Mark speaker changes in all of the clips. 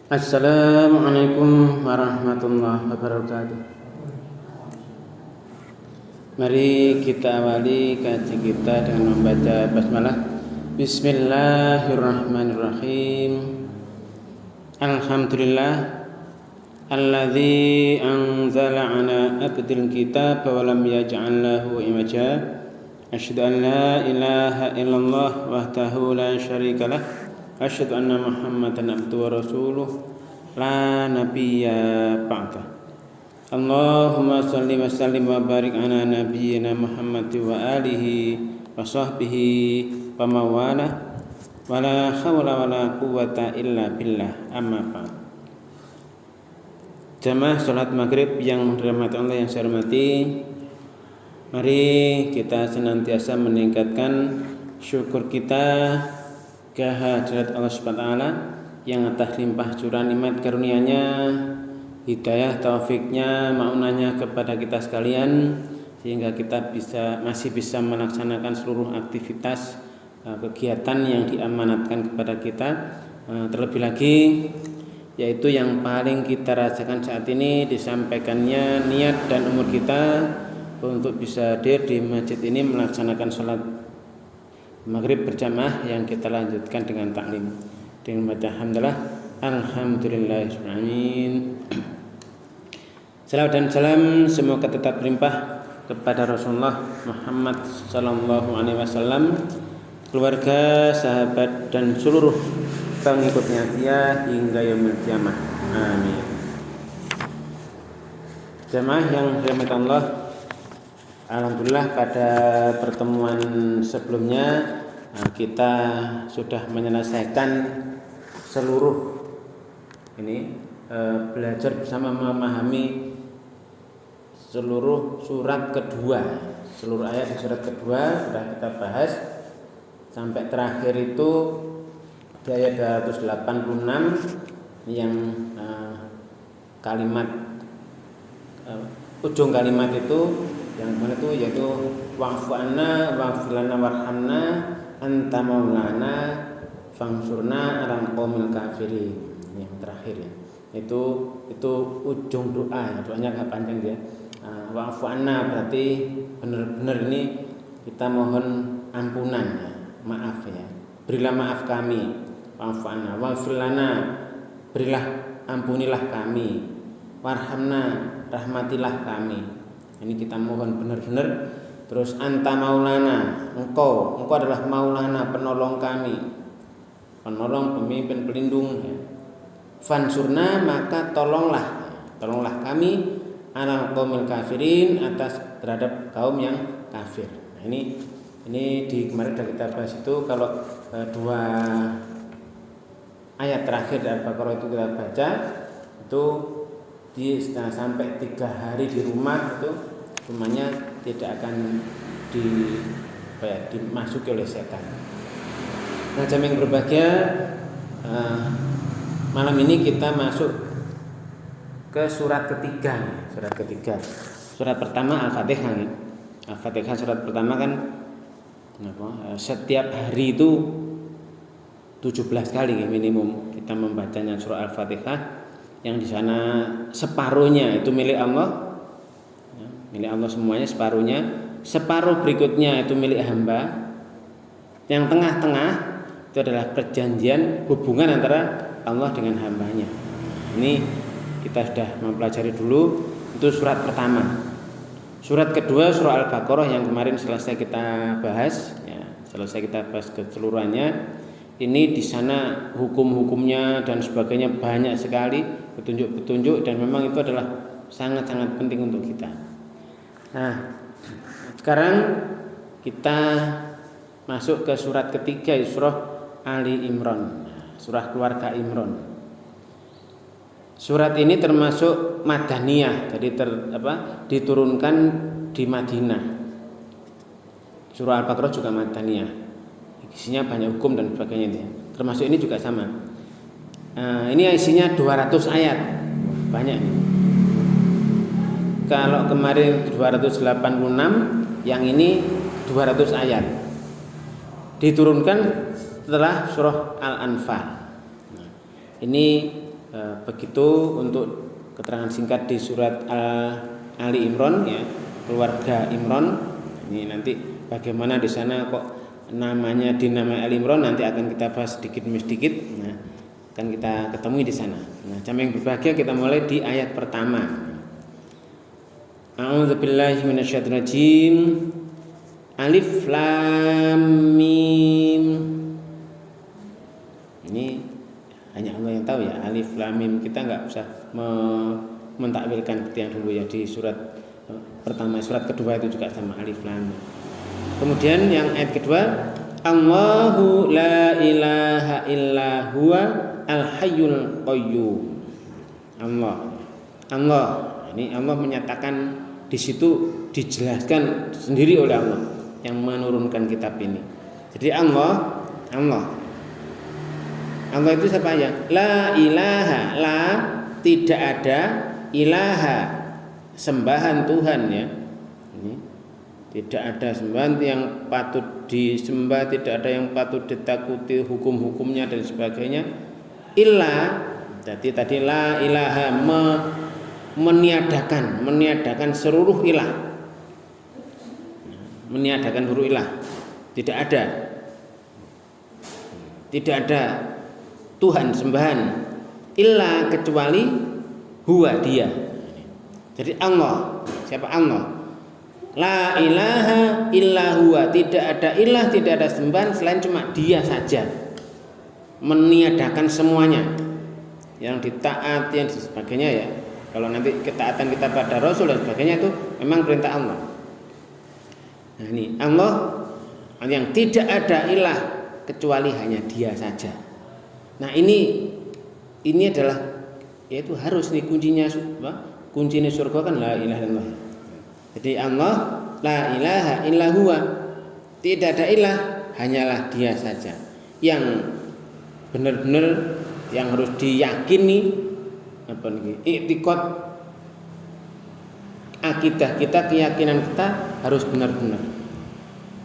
Speaker 1: Assalamualaikum warahmatullahi wabarakatuh. Mari kita awali kaji kita dengan membaca basmalah. Bismillahirrahmanirrahim. Alhamdulillah alladzi anzala ala abdil kitab wa lam yaj'al lahu iwaja. Asyhadu an la ilaha illallah wahdahu la syarikalah. Asyhadu anna Muhammadan abduhu wa rasuluh la nabiyya ba'da. Allahumma shalli wa sallim wa barik ala nabiyyina Muhammad wa alihi wa sahbihi wa mawala wa la hawla wa la quwwata illa billah, amma ba'd. Jamaah salat maghrib yang dirahmati Allah yang saya hormati, mari kita senantiasa meningkatkan syukur kita kehadirat Allah Subhanahu wa taala yang atas limpah curah nikmat karunia-Nya, hidayah taufiknya, maunahnya kepada kita sekalian, sehingga kita masih bisa melaksanakan seluruh aktivitas kegiatan yang diamanatkan kepada kita. Terlebih lagi yaitu yang paling kita rasakan saat ini, disampaikannya niat dan umur kita untuk bisa hadir di masjid ini melaksanakan sholat maghrib berjamaah yang kita lanjutkan dengan taklim dengan baca alhamdulillah alhamdulillahirrahmanirrahim. Salawat dan salam semoga tetap berlimpah kepada Rasulullah Muhammad sallallahu alaihi wasallam, keluarga, sahabat dan seluruh pengikutnya dia hingga yaumil qiyamah. Amin. Jamaah yang dirahmati Allah, alhamdulillah pada pertemuan sebelumnya kita sudah menyelesaikan seluruh ini belajar bersama memahami seluruh surat kedua, seluruh ayat di surat kedua sudah kita bahas sampai terakhir itu di ayat 286 yang kalimat ujung kalimat itu yang mana itu yaitu wa'fu anna wa'fir lana warhamna anta maulana fangsurna 'alal qaumil kafirin. Yang terakhir ya. Itu ujung doa ya. Doanya agak panjang dia. Wa'fu anna berarti benar-benar ini kita mohon ampunan ya, maaf ya. Berilah maaf kami. Wa'fu anna wa'fir lana, berilah ampunilah kami. Warhamna, rahmatilah kami. Ini kita mohon benar-benar. Terus anta maulana, engkau adalah maulana, penolong kami, penolong, pemimpin, pelindung ya. Fansurna, maka tolonglah kami alal qaumil kafirin, atas terhadap kaum yang kafir. Nah, ini di kemarin sudah kita bahas itu. Kalau dua ayat terakhir dari Al-Baqarah itu kita baca itu sampai 3 hari di rumah itu semuanya tidak akan dimasuki oleh setan. Nah, jamaah yang berbahagia, malam ini kita masuk ke surat ketiga. Surat pertama Al-Fatihah. Al-Fatihah surat pertama kan setiap hari itu 17 kali minimum kita membacanya surah Al-Fatihah, yang di sana separuhnya itu milik Allah. Milik Allah semuanya separuhnya, separuh berikutnya itu milik hamba. Yang tengah-tengah itu adalah perjanjian hubungan antara Allah dengan hambanya. Ini kita sudah mempelajari dulu, itu surat pertama. Surat kedua surah Al-Baqarah yang kemarin selesai kita bahas ya, keseluruhannya. Ini di sana hukum-hukumnya dan sebagainya banyak sekali, petunjuk-petunjuk, dan memang itu adalah sangat-sangat penting untuk kita. Nah, sekarang kita masuk ke surat ketiga, surah Ali Imran, surah keluarga Imran. Surat ini termasuk Madaniyah, jadi diturunkan di Madinah. Surah Al-Baqarah juga Madaniyah, isinya banyak hukum dan sebagainya. Termasuk ini juga sama. Ini isinya 200 ayat, banyak. Kalau kemarin 286, yang ini 200 ayat. Diturunkan setelah surah Al-Anfal. Ini Begitu untuk keterangan singkat di surat Ali Imran ya, keluarga Imran. Ini nanti bagaimana di sana kok namanya dinamai Ali Imran, nanti akan kita bahas sedikit demi sedikit. Nah, akan kita ketemui di sana. Nah, jamaah yang berbahagia, kita mulai di ayat pertama. A'udzubillahi minasyaitonir rajim. Alif Lam Mim. Ini hanya Allah yang tahu ya, Alif Lam Mim. Kita nggak usah mentakwilkan seperti yang dulu ya, di surat pertama, surat kedua itu juga sama Alif Lam Mim. Kemudian yang ayat kedua, Allahu la ilaha illa huwa al-hayyul qayyum. Allah. Ini Allah menyatakan di situ, dijelaskan sendiri oleh Allah yang menurunkan kitab ini. Jadi Allah itu siapa ya? La ilaha, la tidak ada, ilaha sembahan Tuhan ya. Ini tidak ada sembahan yang patut disembah, tidak ada yang patut ditakuti hukum-hukumnya dan sebagainya. Illa, jadi tadi la ilaha meniadakan seluruh ilah. Meniadakan seluruh ilah. Tidak ada Tuhan sembahan illa kecuali huwa, dia. Jadi Allah, siapa Allah? La ilaha illa huwa, tidak ada ilah, tidak ada sembahan selain cuma dia saja. Meniadakan semuanya yang ditaati yang sebagainya ya. Kalau nanti ketaatan kita pada Rasul dan sebagainya itu memang perintah Allah. Nah, ini Allah yang tidak ada ilah kecuali hanya dia saja. Nah, ini adalah, yaitu harus nih kuncinya surga kan la ilaha illallah. Jadi Allah la ilaha illa huwa, tidak ada ilah, hanyalah dia saja yang benar-benar yang harus diyakini, i'tiqad, akidah kita, keyakinan kita harus benar-benar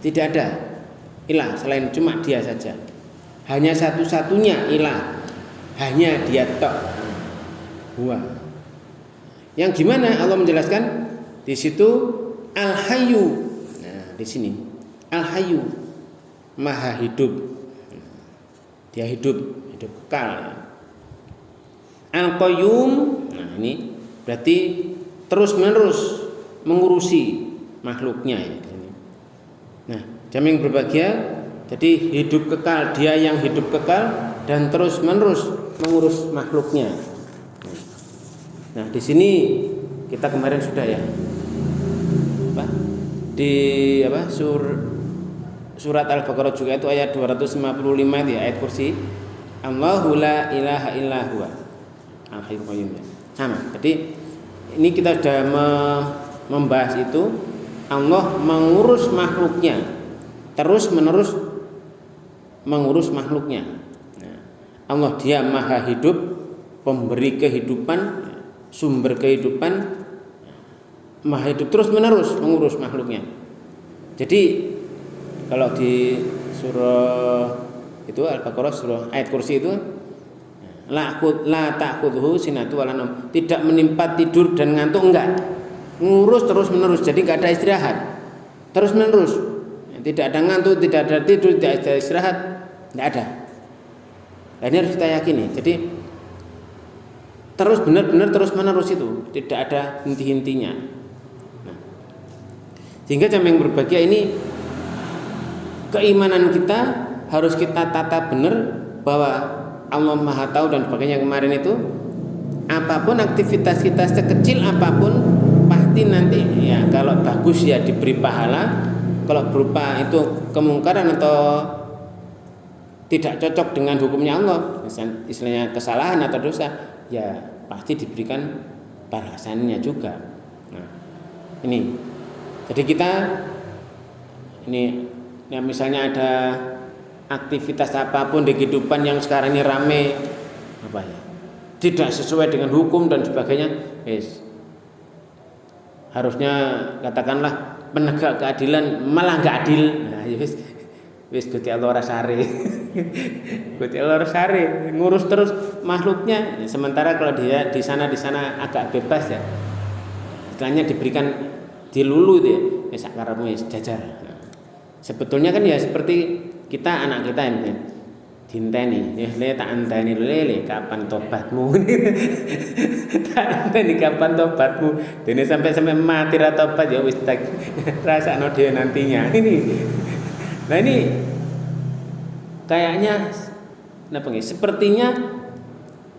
Speaker 1: tidak ada ilah selain cuma dia saja. Hanya satu-satunya ilah, hanya dia tok, huwa. Yang gimana Allah menjelaskan? Di situ Al-Hayyu. Nah, di sini Al-Hayyu, Maha hidup. Dia hidup kekal. Al-Qayyum. Nah, ini berarti terus-menerus mengurusi makhluknya ya. Nah, jamaah yang berbahagia, jadi hidup kekal, dia yang hidup kekal dan terus-menerus mengurus makhluknya. Nah, di sini kita kemarin sudah ya. Di surat Al-Baqarah juga itu ayat 255 itu ya, ayat kursi. Allahu la ilaha illa huwa al-hayyul qayyum. Sama. Jadi ini kita sudah membahas itu, Allah mengurus makhluknya, terus menerus mengurus makhluknya. Nah, Allah dia maha hidup, pemberi kehidupan, sumber kehidupan, maha hidup terus menerus mengurus makhluknya. Jadi kalau di surah itu Al-Baqarah, surah ayat kursi itu la ta'khudhuhu sinatu wala naum, tidak menimpa tidur dan ngantuk, enggak, ngurus terus menerus. Jadi enggak ada istirahat, terus menerus, tidak ada ngantuk, tidak ada tidur, tidak ada istirahat, enggak ada. Nah, ini harus kita yakini. Jadi terus benar-benar terus menerus itu, tidak ada henti-hentinya. Nah, sehingga jamaah yang berbahagia ini, keimanan kita harus kita tata benar bahwa Allah Maha tahu dan sebagainya. Kemarin itu apapun aktivitas kita sekecil apapun pasti nanti ya, kalau bagus ya diberi pahala, kalau berupa itu kemungkaran atau tidak cocok dengan hukumnya Allah, istilahnya kesalahan atau dosa, ya pasti diberikan balasannya juga. Nah, ini jadi kita ini ya, misalnya ada aktivitas apapun di kehidupan yang sekarang ini rame apa ya, tidak sesuai dengan hukum dan sebagainya, harusnya katakanlah penegak keadilan malah nggak adil. Nah, Wis Gusti Allah ora sare. Gusti Allah ora sare, ngurus terus makhluknya. Sementara kalau dia di sana agak bebas ya. Istilahnya diberikan dilulu itu ya. Wis sakarepmu wis jajar. Nah, sebetulnya kan ya seperti kita anak kita ini dinteni, ya le tak anteni lele kapan tobatmu. Tak anteni kapan tobatmu. Dene sampai mati ra tobat ya wis tak rasakno dhewe nantinya. Nah ini kayaknya sepertinya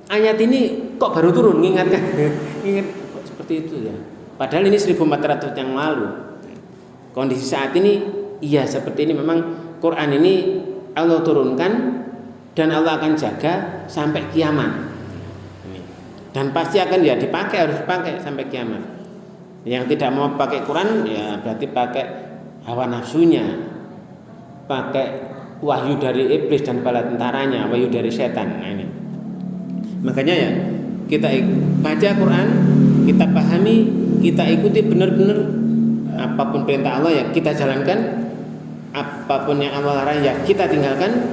Speaker 1: ayat ini kok baru turun ingat kok seperti itu ya. Padahal ini 1400 yang lalu. Kondisi saat ini iya seperti ini, memang Quran ini Allah turunkan dan Allah akan jaga sampai kiamat. Dan pasti akan ya dipakai, harus dipakai sampai kiamat. Yang tidak mau pakai Quran ya berarti pakai hawa nafsunya, pakai wahyu dari iblis dan bala tentaranya, wahyu dari setan. Nah ini. Makanya ya kita baca Quran, kita pahami, kita ikuti benar-benar apapun perintah Allah ya kita jalankan, apapun yang Allah larang ya kita tinggalkan,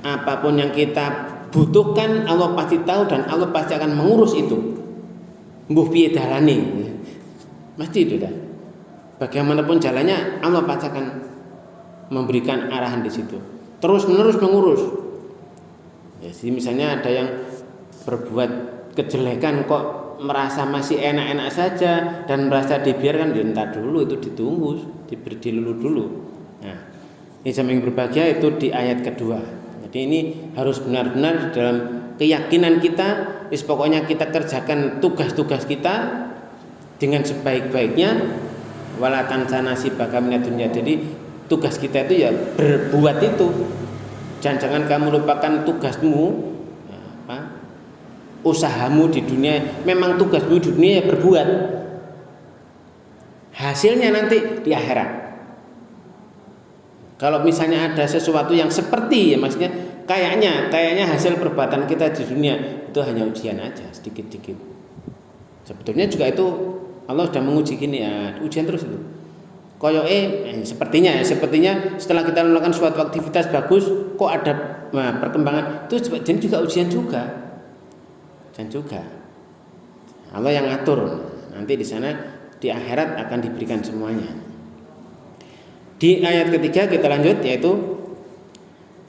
Speaker 1: apapun yang kita butuhkan Allah pasti tahu dan Allah pasti akan mengurus itu. Mbuh piye dalane. Mesti itu dah. Bagaimanapun jalannya Allah pasti akan memberikan arahan di situ. Terus menerus mengurus. Ya, misalnya ada yang berbuat kejelekan kok merasa masih enak-enak saja dan merasa dibiarkan, entar dulu, itu ditunggu, diberi dilulu dulu. Nah, ini yang berbahagia itu di ayat kedua. Jadi ini harus benar-benar dalam keyakinan kita, pokoknya kita kerjakan tugas-tugas kita dengan sebaik-baiknya. Wala tansa nasibaka minad dunya. Jadi tugas kita itu ya berbuat itu. Jangan kamu lupakan tugasmu, usahamu di dunia. Memang tugasmu di dunia ya berbuat. Hasilnya nanti di akhirat. Kalau misalnya ada sesuatu yang seperti ya maksudnya kayaknya hasil perbuatan kita di dunia itu hanya ujian aja sedikit-sedikit. Sebetulnya juga itu Allah sudah menguji gini ya, ujian terus itu. Sepertinya setelah kita melakukan suatu aktivitas bagus kok ada perkembangan, itu jadi juga ujian juga. Dan juga Allah yang ngatur. Nanti di sana di akhirat akan diberikan semuanya. Di ayat ketiga kita lanjut yaitu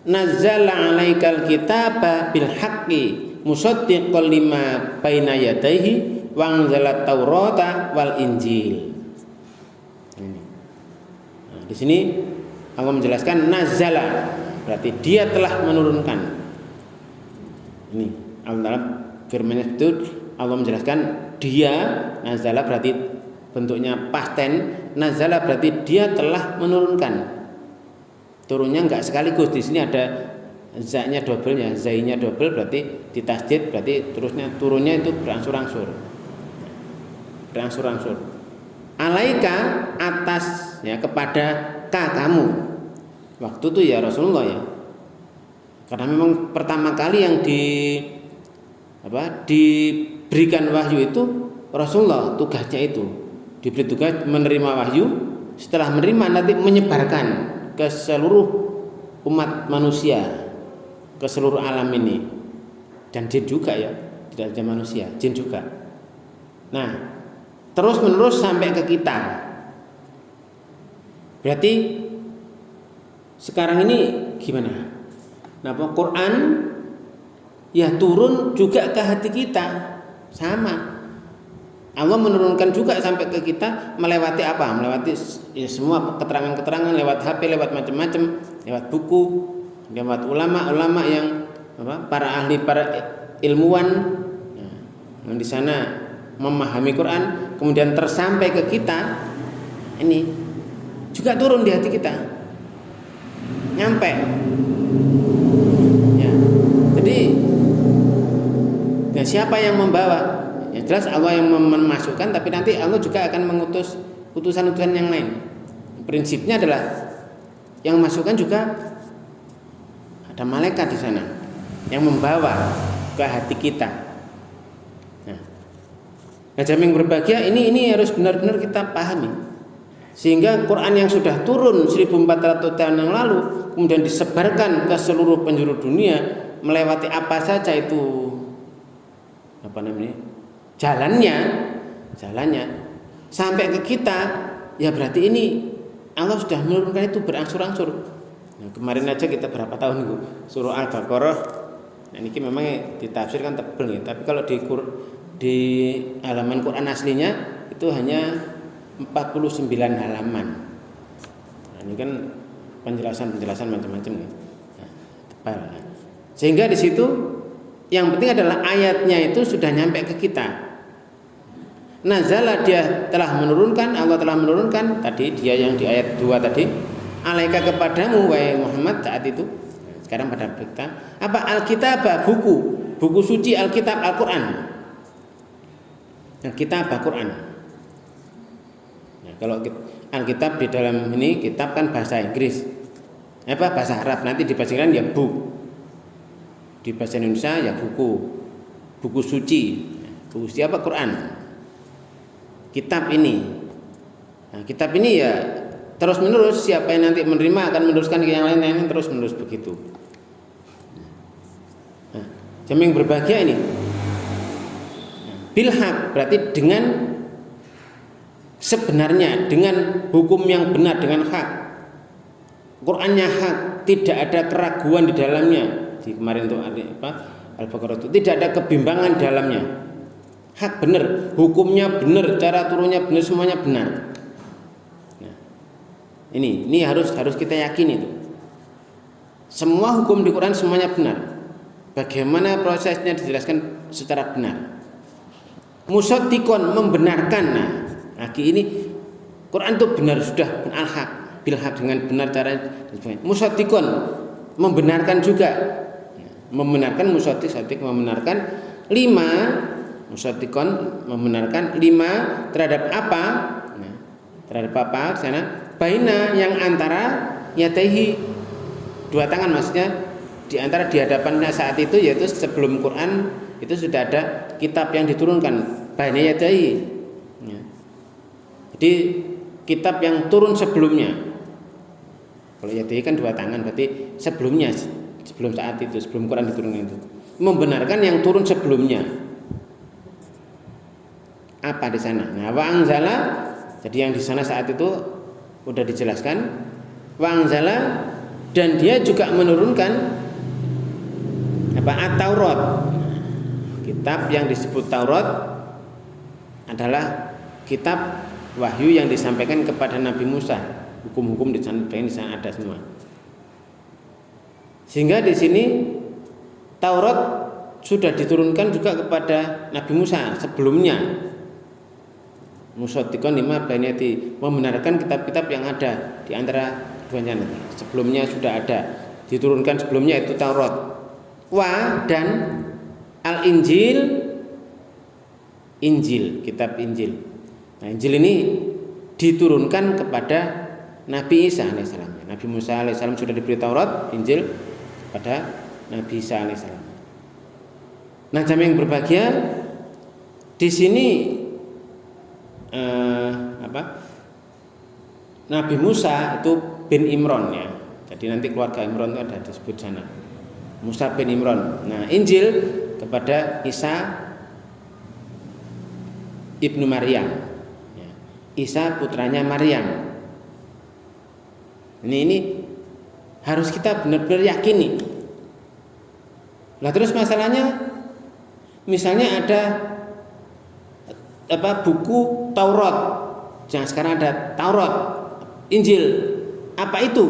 Speaker 1: nazzala 'alaikal kitaba bil haqqi musaddiqan lima baina yadayhi wa anzala taurata wal injil. Nah, di sini Allah menjelaskan nazzala berarti dia telah menurunkan. Ini Allah firman itu Allah menjelaskan dia, nazzala berarti bentuknya past tense, nazala berarti dia telah menurunkan. Turunnya enggak sekaligus, di sini ada za-nya double ya, zai-nya double berarti ditasdid berarti turunnya itu berangsur-angsur. Berangsur-angsur. Alaika atas ya kepada kamu. Waktu itu ya Rasulullah ya. Karena memang pertama kali yang diberikan wahyu itu Rasulullah, tugasnya itu diberi tugas menerima wahyu, setelah menerima nanti menyebarkan ke seluruh umat manusia, ke seluruh alam ini, dan jin juga ya, tidak hanya manusia, jin juga. Nah, terus menerus sampai ke kita. Berarti sekarang ini gimana? Nah, Quran ya turun juga ke hati kita, sama. Allah menurunkan juga sampai ke kita melewati apa? Melewati ya semua keterangan-keterangan lewat HP, lewat macam-macam, lewat buku, lewat ulama-ulama yang para ahli, para ilmuwan yang di sana memahami Quran, kemudian tersampai ke kita. Ini juga turun di hati kita. Nyampe. Ya. Jadi siapa yang membawa? Ya jelas Allah yang memasukkan, tapi nanti Allah juga akan mengutus utusan-utusan yang lain. Prinsipnya adalah yang memasukkan juga ada malaikat di sana yang membawa ke hati kita. Nah, jamin berbahagia ini harus benar-benar kita pahami. Sehingga Quran yang sudah turun 1400 tahun yang lalu kemudian disebarkan ke seluruh penjuru dunia melewati apa saja itu jalannya sampai ke kita, ya berarti ini Allah sudah menurunkan itu berangsur-angsur. Nah, kemarin aja kita berapa tahun itu surah Al-Baqarah. Nah, ini memang ditafsirkan tebel ya, tapi kalau di halaman Quran aslinya itu hanya 49 halaman. Nah, ini kan penjelasan macam-macam nih. Nah, tebal. Sehingga di situ yang penting adalah ayatnya itu sudah nyampe ke kita. Nazala, dia telah menurunkan, Allah telah menurunkan tadi dia yang di ayat 2 tadi, alaika kepadamu wahai Muhammad saat itu. Sekarang pada kita apa Alkitab, buku suci Alkitab Al-Qur'an. Alkitab Al-Qur'an. Nah, kalau Alkitab di dalam ini kitab kan bahasa Inggris. Bahasa Arab, nanti dibahaskan ya book. Di bahasa Indonesia ya buku suci. Buku suci apa? Quran. Kitab ini. Nah, kitab ini ya terus menerus, siapa yang nanti menerima akan meneruskan ke yang lain terus menerus begitu. Nah, yang berbahagia ini bilhaq berarti dengan sebenarnya, dengan hukum yang benar, dengan hak. Qurannya hak, tidak ada keraguan di dalamnya. Di kemarin itu Al-Baqarah itu tidak ada kebimbangan di dalamnya. Hak benar, hukumnya benar, cara turunnya benar, semuanya benar. Nah, ini harus kita yakini itu. Semua hukum di Quran semuanya benar. Bagaimana prosesnya dijelaskan secara benar. Musaddiqon, membenarkan. Nah, lagi ini Quran itu benar, sudah al-haq, bil-haq, dengan benar cara. Musaddiqon, membenarkan juga. Membenarkan, musaddiq membenarkan. 5 musaddiqon membenarkan 5 terhadap apa? Nah, terhadap apa? Sana baina yang antara yataihi, 2 tangan maksudnya, di antara di hadapannya saat itu, yaitu sebelum Quran itu sudah ada kitab yang diturunkan baina yataihi. Ya. Jadi kitab yang turun sebelumnya. Kalau yataihi kan 2 tangan, berarti sebelumnya, sebelum saat itu, sebelum Quran diturunkan itu. Membenarkan yang turun sebelumnya. Apa di sana? Nah, wa anzala, jadi yang di sana saat itu sudah dijelaskan. Wa anzala, dan dia juga menurunkan At-Taurat. Kitab yang disebut Taurat adalah kitab wahyu yang disampaikan kepada Nabi Musa. Hukum-hukum di sana ada semua. Sehingga di sini Taurat sudah diturunkan juga kepada Nabi Musa sebelumnya. Musaddiqon 5 bainati, membenarkan kitab-kitab yang ada di antara keduanya nanti. Sebelumnya sudah ada, diturunkan sebelumnya itu Taurat. Wa, dan Al-Injil, Injil, kitab Injil. Nah, Injil ini diturunkan kepada Nabi Isa alaihissalam. Nabi Musa alaihissalam sudah diberi Taurat, Injil pada Nabi Isa alaihissalam. Nah, jamaah yang berbahagia, di sini Nabi Musa itu bin Imran ya. Jadi nanti keluarga Imran itu ada disebut sana. Musa bin Imran. Nah, Injil kepada Isa ibnu Maryam. Ya. Isa putranya Maryam. Ini harus kita benar-benar yakini. Nah, terus masalahnya, misalnya ada buku Taurat, jangan sekarang ada Taurat, Injil, apa itu?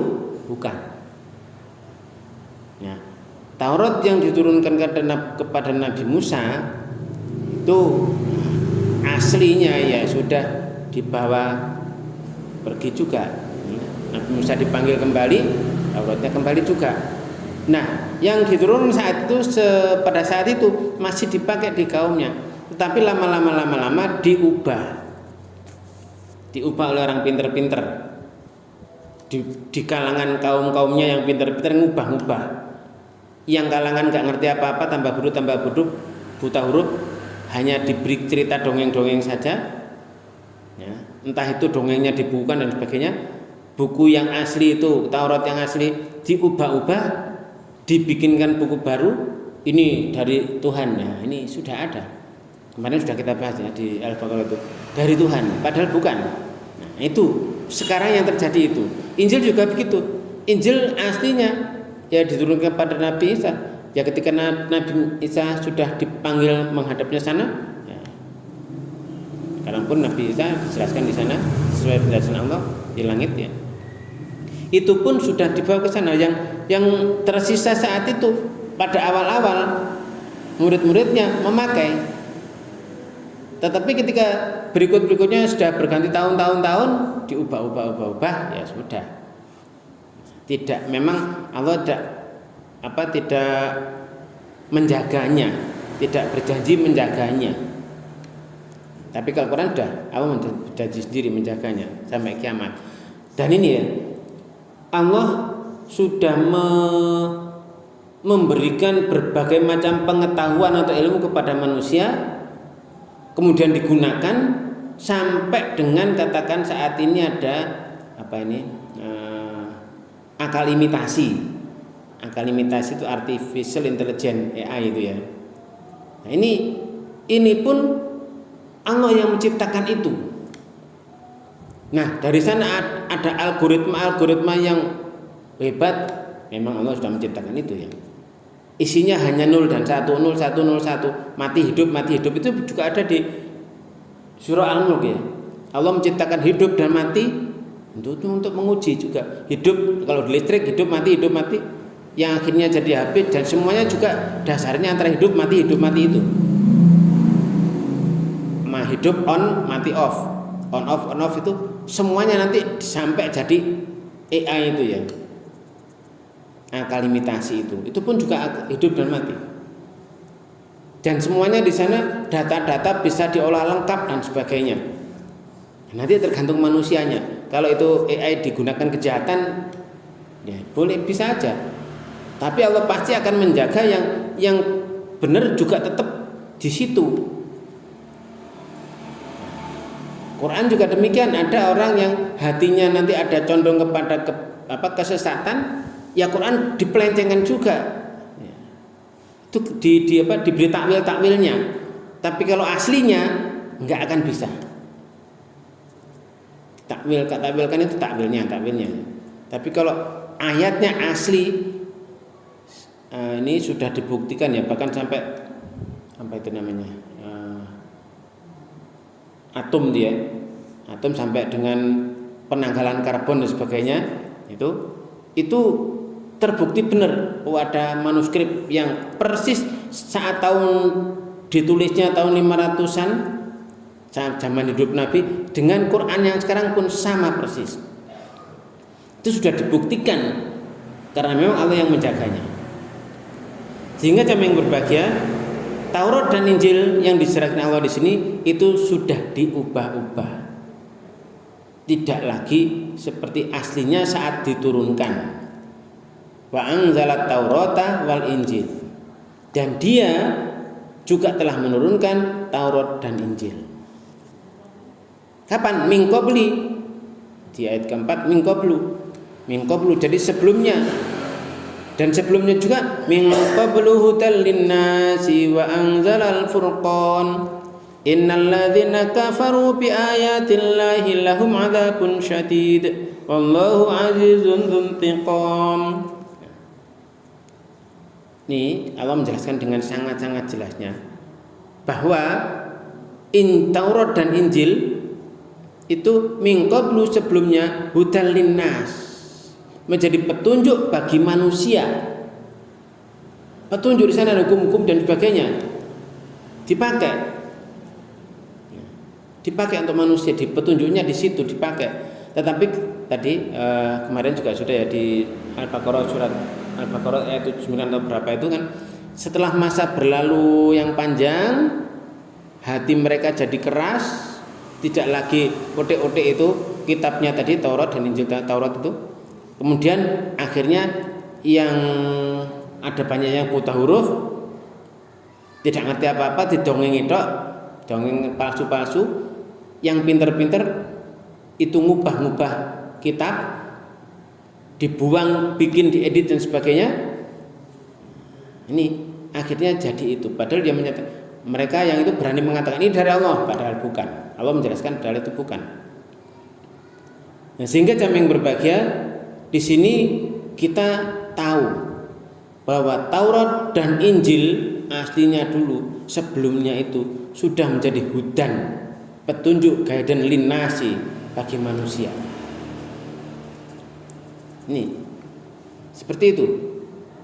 Speaker 1: Bukan. Ya. Taurat yang diturunkan kepada Nabi Musa itu aslinya ya sudah dibawa pergi juga. Nabi Musa dipanggil kembali, Tauratnya kembali juga. Nah, yang diturunkan saat itu pada saat itu masih dipakai di kaumnya, tetapi lama-lama diubah oleh orang pinter-pinter di kalangan kaumnya yang pinter-pinter, ngubah. Yang kalangan gak ngerti apa-apa, tambah bodoh, buta huruf, hanya diberi cerita dongeng-dongeng saja, Ya, entah itu dongengnya dibukukan dan sebagainya, buku yang asli itu, Taurat yang asli diubah-ubah, dibikinkan buku baru, ini dari Tuhan ya, ini sudah ada. Kemarin sudah kita bahas ya di Al-Baqarah itu dari Tuhan, padahal bukan. Nah, itu sekarang yang terjadi itu. Injil juga begitu. Injil aslinya ya diturunkan pada Nabi Isa. Ya ketika Nabi Isa sudah dipanggil menghadapnya sana, ya, sekarang pun Nabi Isa dijelaskan di sana sesuai penjelasan Allah di langit ya. Itu pun sudah dibawa ke sana. Yang tersisa saat itu pada awal-awal murid-muridnya memakai. Tetapi ketika berikut-berikutnya sudah berganti tahun-tahun diubah-ubah ya sudah. Tidak, memang Allah tidak menjaganya, tidak berjanji menjaganya. Tapi kalau Quran sudah Allah berjanji sendiri menjaganya sampai kiamat. Dan ini ya, Allah sudah memberikan berbagai macam pengetahuan atau ilmu kepada manusia, kemudian digunakan sampai dengan katakan saat ini ada akal imitasi. Akal imitasi itu artificial intelligence, AI itu ya. Nah, ini pun Allah yang menciptakan itu. Nah, dari sana ada algoritma yang hebat. Memang Allah sudah menciptakan itu ya. Isinya hanya 0 dan 1, 0, 1, 0, 1, mati hidup itu juga ada di surah Al-Mulk ya. Allah menciptakan hidup dan mati untuk menguji juga. Hidup kalau di listrik hidup mati yang akhirnya jadi habis, dan semuanya juga dasarnya antara hidup mati itu. Hidup on, mati off, on off itu semuanya nanti sampai jadi AI itu ya. Akal imitasi itu pun juga hidup dan mati. Dan semuanya di sana data-data bisa diolah lengkap dan sebagainya. Nanti tergantung manusianya. Kalau itu AI digunakan kejahatan, ya boleh bisa aja. Tapi Allah pasti akan menjaga yang benar juga tetap di situ. Quran juga demikian, ada orang yang hatinya nanti ada condong kepada kesesatan, ya Quran dipelencengkan juga. Itu diberi takwil-takwilnya. Tapi kalau aslinya enggak akan bisa. Takwilkan itu takwilnya. Tapi kalau ayatnya asli, ini sudah dibuktikan ya, bahkan sampai apa itu namanya? Atom sampai dengan penanggalan karbon dan sebagainya, itu terbukti benar. Ada manuskrip yang persis saat tahun ditulisnya tahun 500-an saat zaman hidup Nabi dengan Quran yang sekarang pun sama persis. Itu sudah dibuktikan karena memang Allah yang menjaganya. Sehingga jamaah yang berbahagia, Taurat dan Injil yang diserahkan Allah di sini itu sudah diubah-ubah. Tidak lagi seperti aslinya saat diturunkan. Wa anzalat Taurata wal Injil. Dan dia juga telah menurunkan Taurat dan Injil. Kapan? Min qabli. Di ayat keempat min qablu. Jadi sebelumnya. Dan sebelumnya juga min qablu hudal linnasi wa anzalal furqan innal ladzina kafaru bi ayatillahi lahum adzabun syadid wallahu azizun dzuntiqam. Ini Allah menjelaskan dengan sangat-sangat jelasnya bahwa Taurat dan Injil itu min qablu sebelumnya hudal linnas, menjadi petunjuk bagi manusia. Petunjuk di sana ada hukum-hukum dan sebagainya. Dipakai untuk manusia, petunjuknya di situ dipakai. Tetapi tadi kemarin juga sudah ya di Al-Baqarah surat Al-Baqarah ayat 9 atau berapa itu kan, setelah masa berlalu yang panjang, hati mereka jadi keras, tidak lagi otek-otek itu kitabnya tadi Taurat dan Injil. Taurat itu kemudian akhirnya yang ada banyak yang buta huruf, tidak ngerti apa-apa, didongengi tok, dongeng palsu-palsu, yang pinter-pinter itu ngubah-ngubah kitab, dibuang, bikin, diedit dan sebagainya. Ini akhirnya jadi itu. Padahal dia menyatakan, mereka yang itu berani mengatakan ini dari Allah, padahal bukan. Allah menjelaskan padahal itu bukan. Nah, sehingga jamaah yang berbahagia, di sini kita tahu bahwa Taurat dan Injil aslinya dulu sebelumnya itu sudah menjadi hudan, petunjuk, guidance linnasi bagi manusia. Ini seperti itu.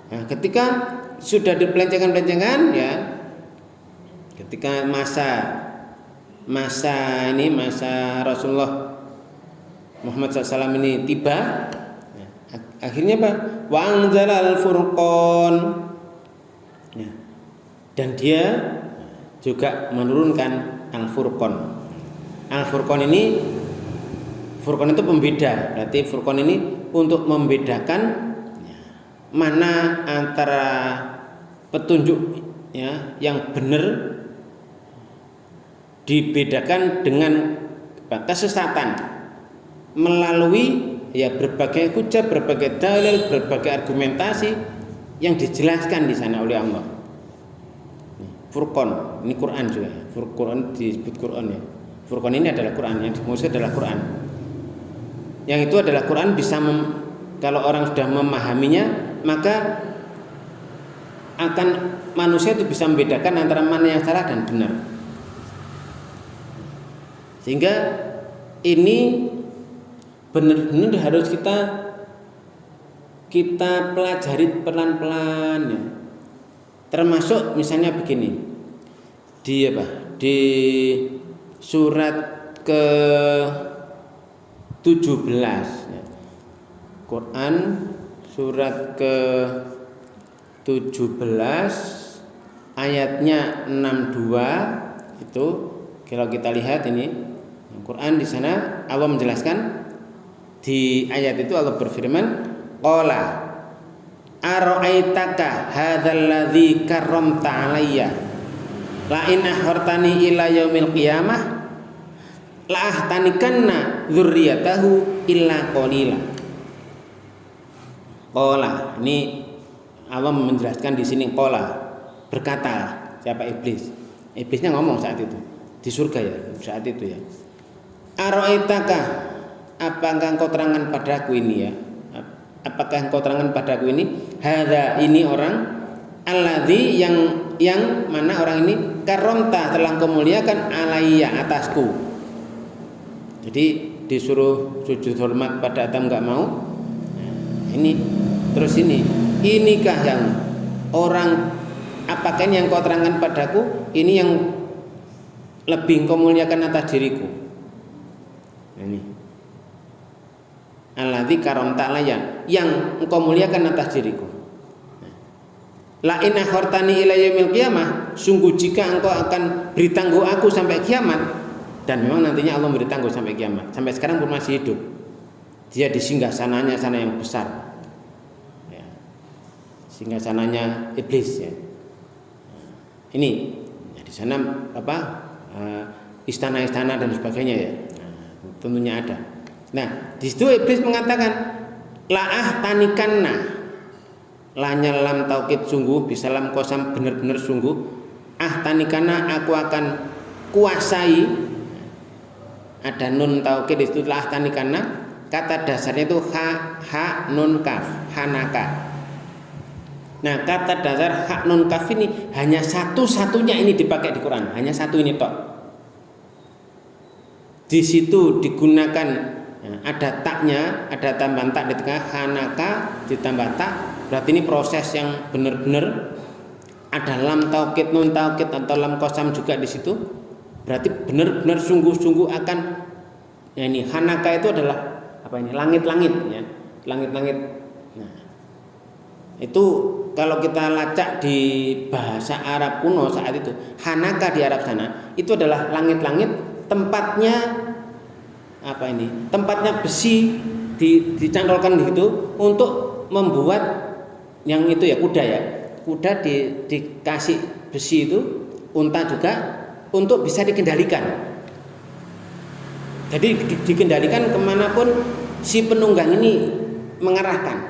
Speaker 1: Nah, ketika sudah dipelencengan-pelencengan ya, ketika masa Rasulullah Muhammad SAW ini tiba, ya, akhirnya apa? Wa anzalal furqan, ya, dan dia juga menurunkan al-furqan. Al-furqan ini, furqan itu pembeda, berarti furqan ini untuk membedakan mana antara petunjuk ya yang benar dibedakan dengan kesesatan melalui ya berbagai hujah, berbagai dalil, berbagai argumentasi yang dijelaskan di sana oleh Allah. Furqan, ini Quran juga. Quran disebut Quran ya. Furqan ini adalah Quran, yang dimaksud adalah Quran. Yang itu adalah Quran bisa kalau orang sudah memahaminya, maka akan manusia itu bisa membedakan antara mana yang salah dan benar. Sehingga ini benar-benar harus kita pelajari pelan-pelan ya. Termasuk misalnya begini, di surat ke 17 ya. Quran surat ke 17 ayatnya 62 itu kalau kita lihat ini Quran di sana Allah menjelaskan di ayat itu Allah berfirman qala ara'aitaka hadzal ladzi karramta alayya la in akhartani ila yaumil qiyamah la ahtanikanna dzurriyyatahu illa qalila. Qala, ini Allah menjelaskan di sini qala, berkata siapa iblis. Iblisnya ngomong saat itu di surga ya, saat itu ya. Ara'aitaka, apakah engkau terangkan padaku ini ya? Apakah engkau terangkan padaku ini? Hadza, ini orang alladzi yang mana orang ini karomta telah kau muliakan alayya atasku. Jadi disuruh sujud hormat pada Adam enggak mau. Ini terus inikah yang orang, apakah ini yang kau terangkan padaku ini yang lebih kau muliakan atas diriku? Ini alladzi karamta alayya, yang engkau muliakan atas diriku. La in akhartani ila yaumil qiyamah, sungguh jika engkau akan beri tangguh aku sampai kiamat, dan memang nantinya Allah beri tangguh sampai kiamat. Sampai sekarang pun masih hidup. Dia di singgasananya sana yang besar. Ya. Singgasananya iblis ya. Ini ya, di sana istana-istana dan sebagainya ya. Nah, tentunya ada. Nah, di situ iblis mengatakan la'ah tanikanna, lanya lam taukid sungguh, bisa lam kosam benar-benar sungguh, tanikanna aku akan kuasai. Ada nun taukid di situ la'ah tanikanna, kata dasarnya itu ha nun kaf, hanaka. Nah, kata dasar ha nun kaf ini hanya satu-satunya ini dipakai di Quran, hanya satu ini tok. Di situ digunakan ada taknya, ada tambahan tak di tengah, hanaka ditambah tak, berarti ini proses yang benar-benar. Ada lam taukid, nun taukid atau lam kosam juga di situ, berarti benar-benar sungguh-sungguh akan ya. Ini hanaka itu adalah apa ini, langit-langit ya, langit-langit. Nah, itu kalau kita lacak di bahasa Arab kuno saat itu, hanaka di Arab sana itu adalah langit-langit, tempatnya apa ini? Tempatnya besi dicantolkan di situ untuk membuat yang itu ya, kuda ya. Kuda dikasih besi itu, unta juga untuk bisa dikendalikan. Jadi dikendalikan kemanapun si penunggang ini mengarahkan.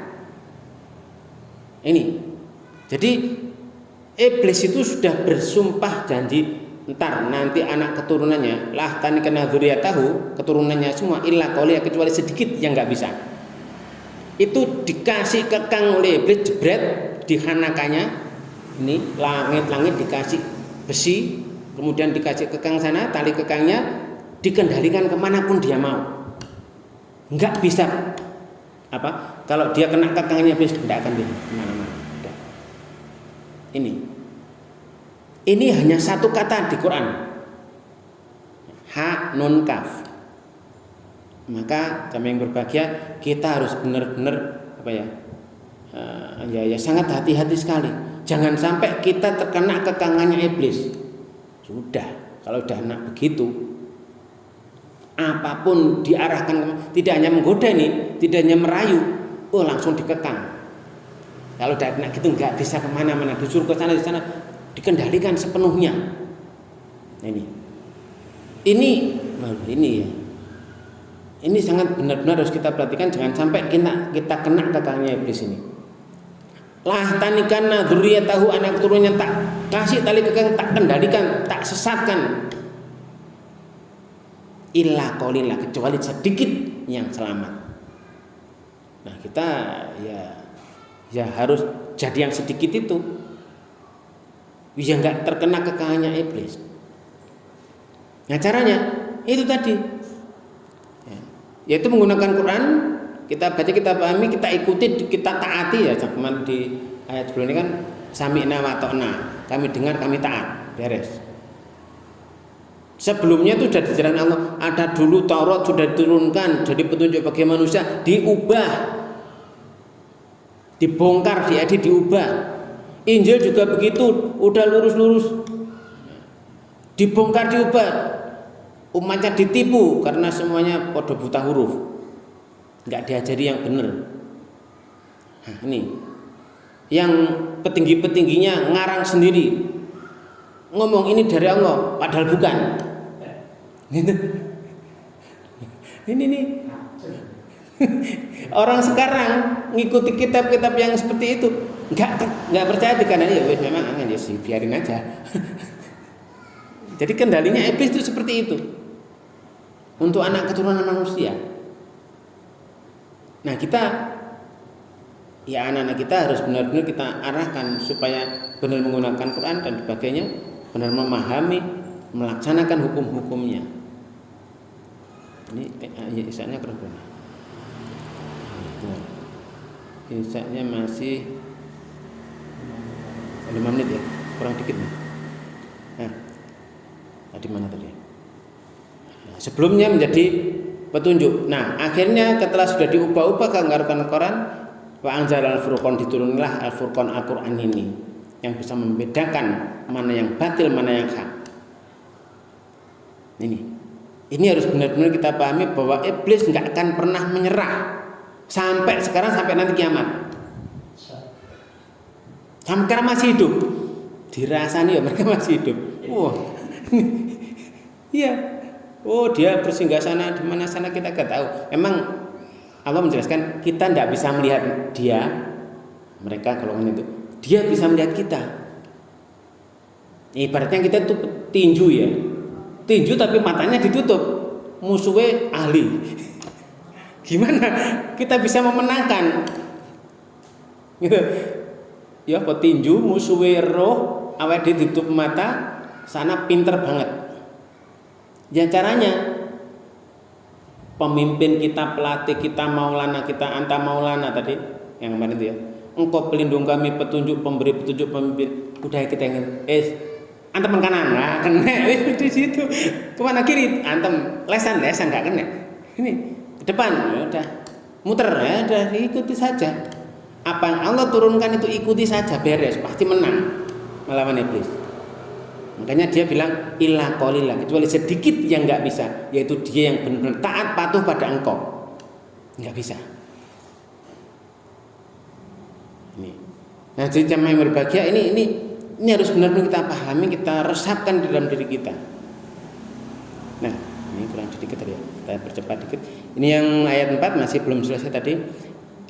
Speaker 1: Ini. Jadi iblis itu sudah bersumpah janji, ntar nanti anak keturunannya lah tanikana dzurriyyatahu, keturunannya semua illa qaliya, kecuali sedikit yang nggak bisa. Itu dikasih kekang oleh iblis, jebret di hanakannya. Ini langit-langit dikasih besi, kemudian dikasih kekang sana, tali kekangnya dikendalikan kemanapun dia mau. Nggak bisa apa? Kalau dia kena kekangnya iblis, tidak akan kemana-mana. Ini hanya satu kata di Quran, ha nun kaf. Maka jamaah yang berbahagia, kita harus benar-benar apa ya? Ya sangat hati-hati sekali. Jangan sampai kita terkena kekangannya iblis. Sudah, kalau udah nak begitu, apapun diarahkan, tidak hanya menggoda ini, tidak hanya merayu, langsung dikekang. Kalau udah nak gitu nggak bisa kemana-mana, disuruh ke sana di sana, dikendalikan sepenuhnya. Ini ya. Ini sangat benar-benar harus kita perhatikan, jangan sampai kita kena kekangnya iblis ini. Lah tanikanna dzurriyyatahu, anak turunnya tak kasih tali kekang, tak kendalikan, tak sesatkan. Illa qalila, kecuali sedikit yang selamat. Nah, kita ya harus jadi yang sedikit itu. Yang enggak terkena kekangannya iblis. Nah, caranya itu tadi. Yaitu menggunakan Quran, kita baca, kita pahami, kita ikuti, kita taati ya. Kemarin di ayat sebelum ini kan sami'na wa ta'na, kami dengar, kami taat, beres. Sebelumnya itu sudah dijelaskan Allah, ada dulu Taurat sudah diturunkan jadi petunjuk bagi manusia, diubah, dibongkar, diubah. Injil juga begitu, udah lurus-lurus, dibongkar, diubah. Umatnya ditipu karena semuanya pada buta huruf, nggak diajari yang benar. Nah, ini yang petinggi-petingginya ngarang sendiri, ngomong ini dari Allah, padahal bukan. Ini nih orang sekarang ngikuti kitab-kitab yang seperti itu, nggak percaya karena ya memang ya sih, biarin aja. Jadi kendalinya iblis itu seperti itu untuk anak keturunan manusia. Nah, kita ya anak-anak kita harus benar-benar kita arahkan supaya benar menggunakan Quran dan sebagainya, benar memahami, melaksanakan hukum-hukumnya. Ini isanya berapa? Isanya masih 5 menit ya, kurang dikit nih. Nah, tadi mana tadi? Nah, sebelumnya menjadi petunjuk. Nah, akhirnya setelah sudah diubah-ubah kanggarukan Quran, wa anzal al-furqan, diturunlah al-furqan Al-Quran ini yang bisa membedakan mana yang batil, mana yang hak. Ini harus benar-benar kita pahami bahwa iblis nggak akan pernah menyerah sampai sekarang, sampai nanti kiamat. Sampai sekarang masih hidup, dirasani ya mereka masih hidup. Iya. Dia bersinggah sana, di mana sana kita nggak tahu. Memang Allah menjelaskan kita tidak bisa melihat dia, mereka golongan itu. Dia bisa melihat kita. Ibaratnya kita itu tinju ya. Tinju tapi matanya ditutup, musuhnya ahli. Gimana kita bisa memenangkan? Gitu. Ya, tinju musuhnya roh, awake ditutup mata, sana pinter banget. Ya caranya pemimpin kita, pelatih kita, maulana kita, anta maulana tadi yang kemarin itu ya. Engkau pelindung kami, petunjuk, pemberi petunjuk, pemimpin. Udah kita ingin antem kanan, nah kena di situ. Kemana kiri? Antem lesan nggak kena. Ini ke depan, ya udah muter, ya udah diikuti saja. Apa yang Allah turunkan itu ikuti saja, beres, pasti menang melawan iblis. Makanya dia bilang illa qalila, kecuali sedikit yang nggak bisa, yaitu dia yang benar-benar taat patuh pada engkau, nggak bisa. Nah, jadi jamaah yang berbahagia ini harus benar-benar kita pahami, kita resapkan di dalam diri kita. Nah, ini kurang sedikit tadi ya. Kita percepat dikit. Ini yang ayat 4 masih belum selesai tadi.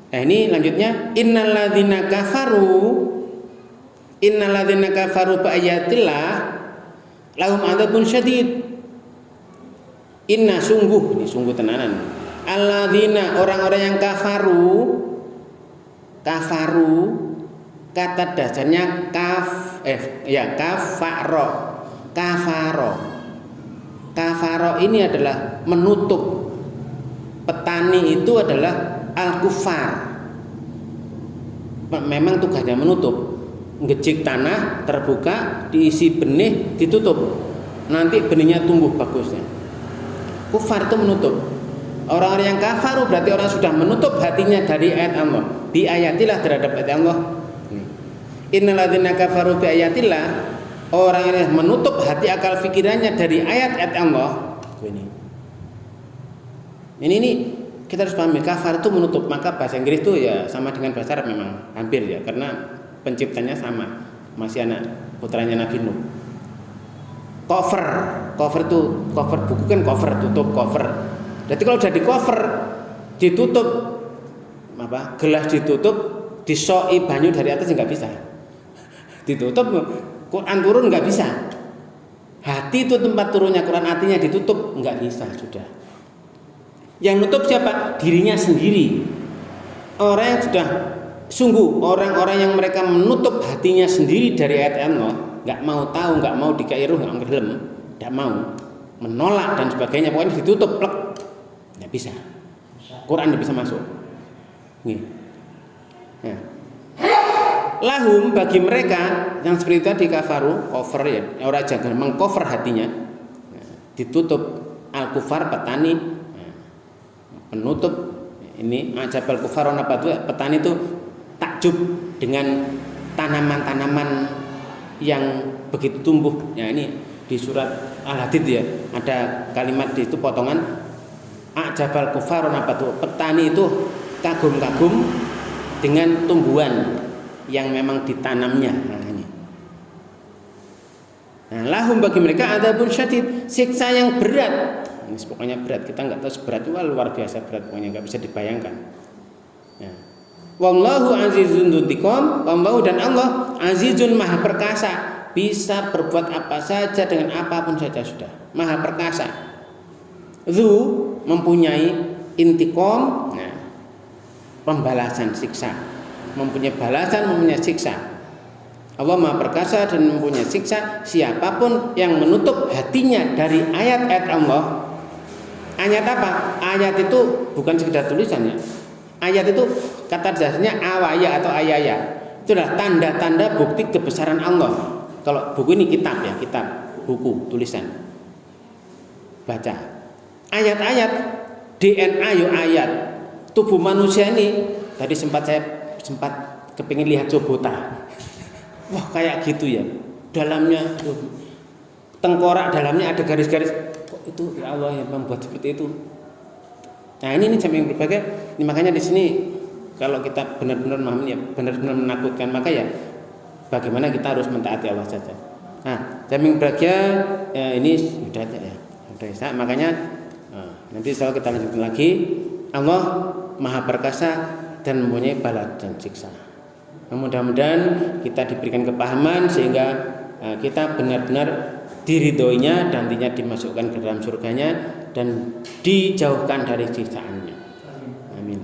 Speaker 1: Nah, ini lanjutnya innalladzina kafaru bi ayatillah lahum adzabun syadid. Inna sungguh, ini sungguh tenanan. Alladzina orang-orang yang kafaru kata dasarnya kafaro ini adalah menutup. Petani itu adalah al-kufar. Memang tugasnya menutup. Ngejik tanah terbuka, diisi benih, ditutup. Nanti benihnya tumbuh bagusnya. Kufar itu menutup. Orang-orang yang kafaru berarti orang sudah menutup hatinya dari ayat Allah. Bi ayatillah terhadap ayat Allah. Innalladzina kafaru bi ayatillah, orang yang menutup hati akal pikirannya dari ayat-ayat Allah. Ini kita harus pahami, kafar itu menutup. Maka bahasa Inggris itu ya sama dengan bahasa Arab memang hampir ya, karena penciptanya sama, masih anak putranya Nabi Nuh. Cover itu cover buku kan, cover tutup cover. Jadi kalau udah di cover ditutup gelas ditutup, disoi banyu dari atas nggak bisa. Ditutup Quran turun nggak bisa. Hati itu tempat turunnya Quran, artinya ditutup nggak bisa sudah. Yang nutup siapa? Dirinya sendiri. Orang yang sudah sungguh orang-orang yang mereka menutup hatinya sendiri dari ayat Allah, nggak mau tahu, nggak mau dikairuh, nggak mau gelem, nggak mau, menolak dan sebagainya, pokoknya ditutup plek, nggak bisa. Quran nggak bisa masuk. Nih. Ya. Lahum bagi mereka yang seperti itu di kafaru, cover ya, orang jangan mengcover hatinya, ditutup al-kufar petani, penutup ini ajabal kufar apa tuh petani itu takjub dengan tanaman-tanaman yang begitu tumbuh. Ya ini di surat Al-Hadid ya ada kalimat di itu potongan ajabal kufar apa tuh petani itu kagum-kagum dengan tumbuhan yang memang ditanamnya. Nah, lahum bagi mereka adzabun syadid, siksa yang berat. Ini pokoknya berat, kita nggak tahu seberat itu, luar biasa berat, pokoknya nggak bisa dibayangkan. Ya. Wallahu azizun dzuntiqam, wallahu dan Allah azizun maha perkasa, bisa berbuat apa saja dengan apapun saja sudah, maha perkasa. Zu mempunyai intiqam, nah, pembalasan siksa, mempunyai balasan, mempunyai siksa. Allah maha perkasa dan mempunyai siksa siapapun yang menutup hatinya dari ayat-ayat Allah. Ayat apa? Ayat itu bukan sekedar tulisannya. Ayat itu kata dasarnya awaya atau ayaya. Itu adalah tanda-tanda bukti kebesaran Allah. Kalau buku ini kitab ya, kitab, buku, tulisan. Baca. Ayat-ayat, DNA yo ayat. Tubuh manusia ini tadi saya sempat kepingin lihat Jobota. Wah, kayak gitu ya. Dalamnya tengkorak dalamnya ada garis-garis. Itu ya Allah yang membuat seperti itu. Nah ini jam yang berbagai. Ini makanya di sini kalau kita benar-benar memahami ya, benar-benar menakutkan, maka ya bagaimana kita harus mentaati Allah saja. Nah jam yang berbahagia ini sudah ada ya, sudah bisa. Makanya nanti selalu kita lanjutkan lagi. Allah maha perkasa dan mempunyai balas dan siksa. Mudah-mudahan kita diberikan kepahaman sehingga kita benar-benar diridhoinya dan nantinya dimasukkan ke dalam surganya dan dijauhkan dari siksaannya. Amin.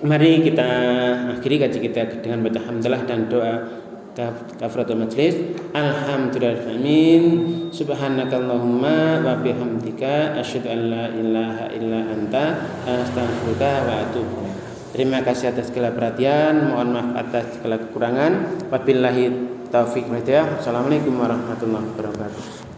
Speaker 1: Mari kita akhiri kaji kita dengan baca hamdalah dan doa kafaratul majlis. Alhamdulillahirabbil subhanakallahumma wa bihamdika asyhadu an la ilaha illa anta astaghfiruka wa atubu ilaik. Terima kasih atas segala perhatian, mohon maaf atas segala kekurangan. Wabillahi taufiq wal hidayah. Assalamualaikum warahmatullahi wabarakatuh.